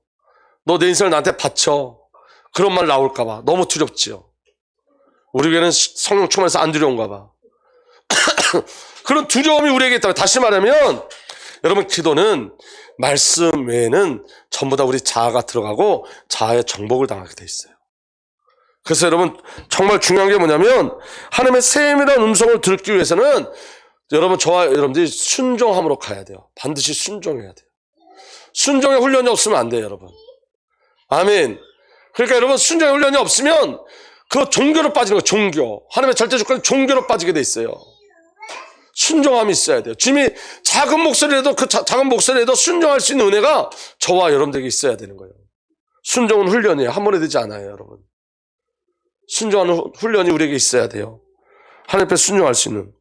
[SPEAKER 1] 너 내 인생을 나한테 바쳐. 그런 말 나올까 봐. 너무 두렵지요. 우리 교회는 성령 충만해서 안 두려운가 봐. 그런 두려움이 우리에게 있다면 다시 말하면 여러분 기도는 말씀 외에는 전부 다 우리 자아가 들어가고 자아의 정복을 당하게 돼 있어요. 그래서 여러분 정말 중요한 게 뭐냐면 하나님의 세밀한 음성을 듣기 위해서는 여러분 저와 여러분들이 순종함으로 가야 돼요. 반드시 순종해야 돼요. 순종의 훈련이 없으면 안 돼요. 여러분 아멘. 그러니까 여러분 순종의 훈련이 없으면 그 종교로 빠지는 거예요. 종교. 하나님의 절대 주권은 종교로 빠지게 돼 있어요. 순종함이 있어야 돼요. 주님이 작은 목소리라도 그 작은 목소리라도 순종할 수 있는 은혜가 저와 여러분들에게 있어야 되는 거예요. 순종은 훈련이에요. 한 번에 되지 않아요. 여러분 순종하는 훈련이 우리에게 있어야 돼요. 하나님 앞에 순종할 수 있는.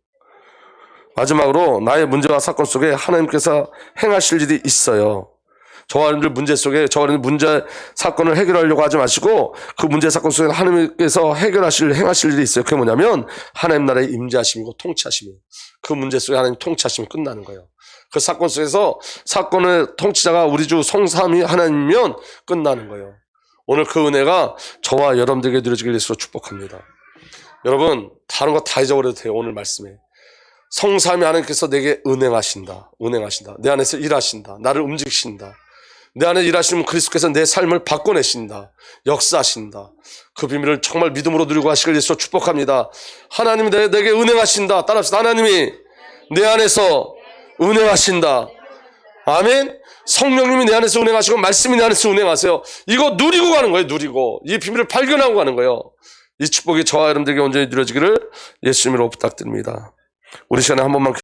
[SPEAKER 1] 마지막으로 나의 문제와 사건 속에 하나님께서 행하실 일이 있어요. 저와 여러분들 문제 속에 저와 여러분들 문제 사건을 해결하려고 하지 마시고 그 문제 사건 속에 하나님께서 행하실 일이 있어요. 그게 뭐냐면 하나님 나라의 임재하심이고 통치하심이에요. 그 문제 속에 하나님 통치하시면 끝나는 거예요. 그 사건 속에서 사건의 통치자가 우리 주 성삼위 하나님이면 끝나는 거예요. 오늘 그 은혜가 저와 여러분들에게 누려지길 예수로 축복합니다. 여러분 다른 거 다 잊어버려도 돼요. 오늘 말씀에 성삼위 하나님께서 내게 은행하신다. 내 안에서 일하신다. 나를 움직이신다. 내 안에 일하시는 그리스도께서 내 삶을 바꿔내신다. 역사하신다. 그 비밀을 정말 믿음으로 누리고 하시길 예수로 축복합니다. 하나님이 내게 은행하신다. 따라합시다. 하나님이 내 안에서 은행하신다. 아멘. 성령님이 내 안에서 은행하시고 말씀이 내 안에서 은행하세요. 이거 누리고 가는 거예요. 누리고 이 비밀을 발견하고 가는 거예요. 이 축복이 저와 여러분들에게 온전히 누려지기를 예수님으로 부탁드립니다. 우리 시간에 한 번만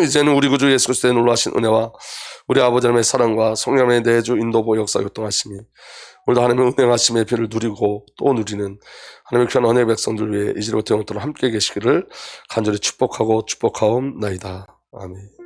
[SPEAKER 1] 이제는 우리 구주 예수 그리스도의 놀라신 은혜와 우리 아버지 하나님의 사랑과 성령의 내주 인도보 역사 교통하심이 오늘도 하나님의 은행하심의 비를 누리고 또 누리는 하나님의 귀한 은혜의 백성들 위해 이제로부터 영원토록 함께 계시기를 간절히 축복하고 축복하옵나이다. 아멘.